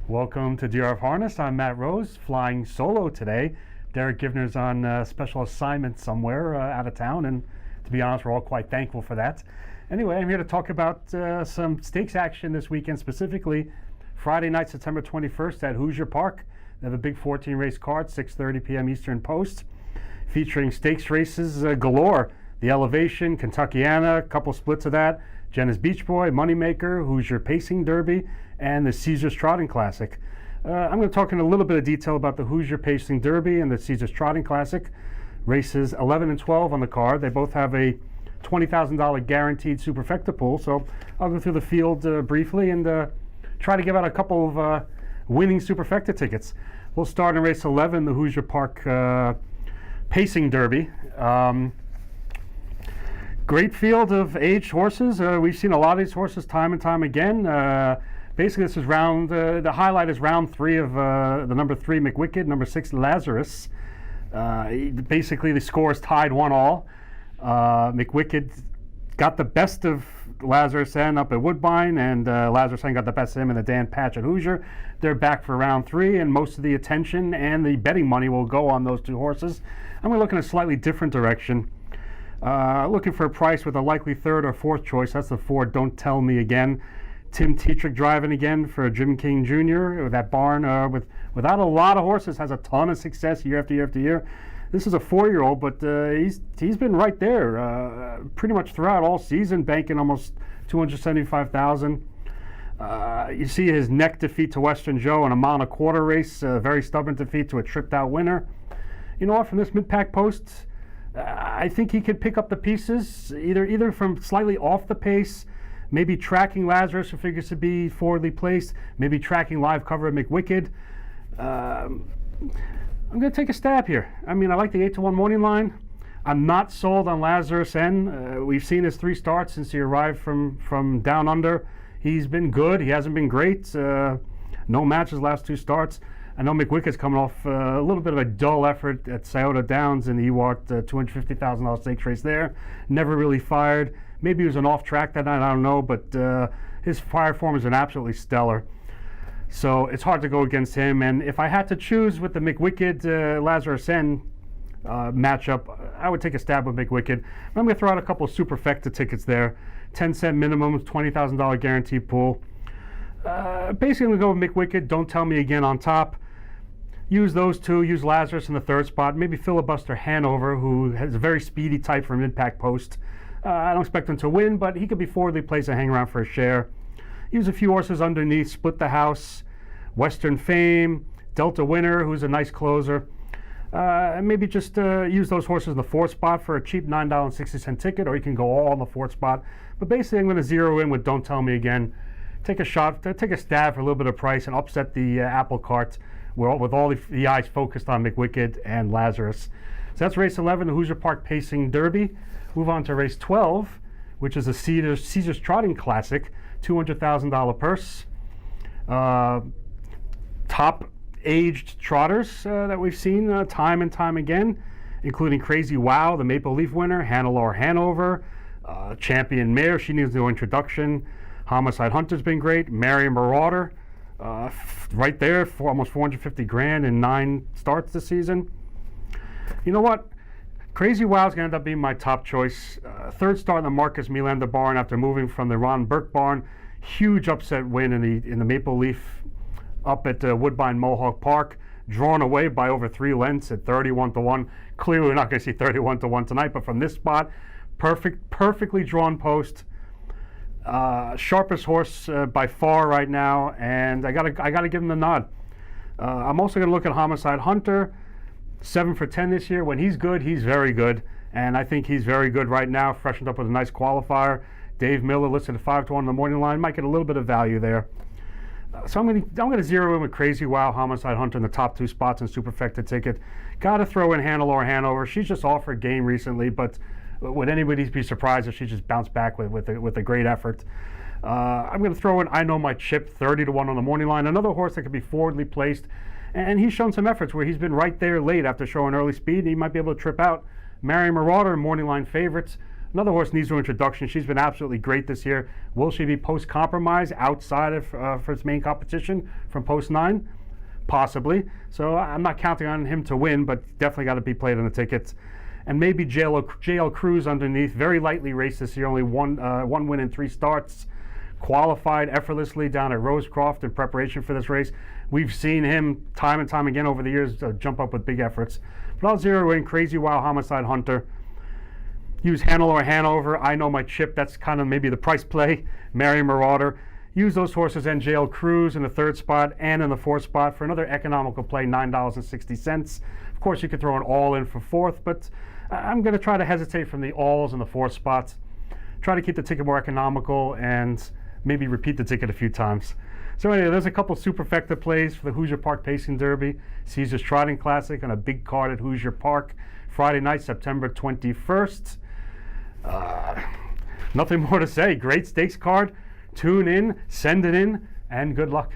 Welcome to DRF Harness. I'm Matt Rose, flying solo today. Derek Givner's on special assignment somewhere out of town, and to be honest, we're all quite thankful for that. Anyway, I'm here to talk about some stakes action this weekend, specifically Friday night, September 21st at Hoosier Park. They have a big 14-race card, 6:30 p.m. Eastern Post, featuring stakes races galore. The Elevation, Kentuckiana, a couple splits of that, Jenna's Beach Boy, Moneymaker, Hoosier Pacing Derby, and the Caesars Trotting Classic. I'm going to talk in a little bit of detail about the Hoosier Pacing Derby and the Caesars Trotting Classic. Races 11 and 12 on the card. They both have a $20,000 guaranteed Superfecta pool, so I'll go through the field briefly and try to give out a couple of winning Superfecta tickets. We'll start in race 11, the Hoosier Park Pacing Derby. Great field of aged horses. We've seen a lot of these horses time and time again. Basically, this is round, the highlight is round 3 of the number 3 McWicked, number 6 Lazarus. Basically, the score is tied 1-all. McWicked got the best of Lazarus N up at Woodbine, and Lazarus N got the best of him in the Dan Patch at Hoosier. They're back for round 3, and most of the attention and the betting money will go on those two horses. I'm going to look in a slightly different direction. Looking for a price with a likely third or fourth choice. That's the 4 Don't Tell Me Again. Tim Tetrick driving again for Jim King Jr. That barn without a lot of horses has a ton of success year after year after year. This is a 4-year-old, but he's been right there pretty much throughout all season, banking almost $275,000. You see his neck defeat to Western Joe in a mile and a quarter race, a very stubborn defeat to a tripped out winner. You know what, from this mid-pack post, I think he could pick up the pieces, either from slightly off the pace, maybe tracking Lazarus, who figures to be forwardly placed, maybe tracking live cover of McWicked. I'm going to take a stab here. I mean, I like the 8-1 morning line. I'm not sold on Lazarus N. We've seen his 3 starts since he arrived from down under. He's been good. He hasn't been great. No matches last 2 starts. I know McWicked's coming off a little bit of a dull effort at Scioto Downs in the Ewart $250,000 stakes race there. Never really fired. Maybe he was an off track that night, I don't know, but his fire form has been absolutely stellar. So it's hard to go against him. And if I had to choose with the McWicked Lazarus N matchup, I would take a stab with McWicked. I'm going to throw out a couple of Superfecta tickets there. 10-cent minimums, $20,000 guarantee pool. Basically, I'm going to go with McWicked, Don't Tell Me Again on top. Use those two, use Lazarus in the 3rd spot, maybe filibuster Hanover, who has a very speedy type for mid-pack post. I don't expect him to win, but he could be forwardly placed and hang around for a share. Use a few horses underneath, Split the House, Western Fame, Delta Winner, who's a nice closer. And maybe just use those horses in the 4th spot for a cheap $9.60 ticket, or you can go all in the 4th spot. But basically, I'm going to zero in with Don't Tell Me Again. Take a shot, take a stab for a little bit of price and upset the apple cart with all the eyes focused on McWicked and Lazarus. So that's race 11, the Hoosier Park Pacing Derby. Move on to race 12, which is a Caesars Trotting Classic, $200,000 purse. Top aged trotters that we've seen time and time again, including Crazy Wow, the Maple Leaf winner, Hannelore Hanover, Champion Mare, she needs no introduction. Homicide Hunter's been great. Marion Marauder, right there for almost $450,000 in 9 starts this season. You know what? Crazy Wow's going to end up being my top choice. 3rd start in the Marcus Melander barn after moving from the Ron Burke barn. Huge upset win in the Maple Leaf up at Woodbine Mohawk Park. Drawn away by over 3 lengths at 31-1. Clearly, we're not going to see 31-1 tonight, but from this spot, perfectly drawn post. Sharpest horse by far right now, and I gotta give him the nod. I'm also going to look at Homicide Hunter, 7 for 10 this year. When he's good, he's very good, and I think he's very good right now. Freshened up with a nice qualifier. Dave Miller listed at 5-1 on the morning line. Might get a little bit of value there. So I'm going to zero in with Crazy Wow, Homicide Hunter in the top 2 spots in Superfecta ticket. Got to throw in Hannelore Hanover. She's just off her game recently, but would anybody be surprised if she just bounced back with a great effort? I'm going to throw in I Know My Chip, 30-1 on the morning line. Another horse that could be forwardly placed, and he's shown some efforts where he's been right there late after showing early speed, and he might be able to trip out. Marion Marauder, morning line favorites. Another horse needs no introduction. She's been absolutely great this year. Will she be post-compromise outside of for its main competition from post 9? Possibly. So I'm not counting on him to win, but definitely got to be played on the tickets. And maybe JL Cruz underneath. Very lightly raced this year. Only one win in 3 starts. Qualified effortlessly down at Rosecroft in preparation for this race. We've seen him time and time again over the years jump up with big efforts. But I'll zero in Crazy Wild Homicide Hunter. Use Hanover. I know my chip. That's kind of maybe the price play. Mary Marauder. Use those horses and JL Cruz in the 3rd spot and in the 4th spot for another economical play, $9.60. Of course, you could throw an all in for 4th, but I'm going to try to hesitate from the alls in the 4th spot. Try to keep the ticket more economical and maybe repeat the ticket a few times. So anyway, there's a couple Superfecta plays for the Hoosier Park Pacing Derby, Caesars Trotting Classic, and a big card at Hoosier Park Friday night, September 21st. Nothing more to say. Great stakes card. Tune in, send it in, and good luck.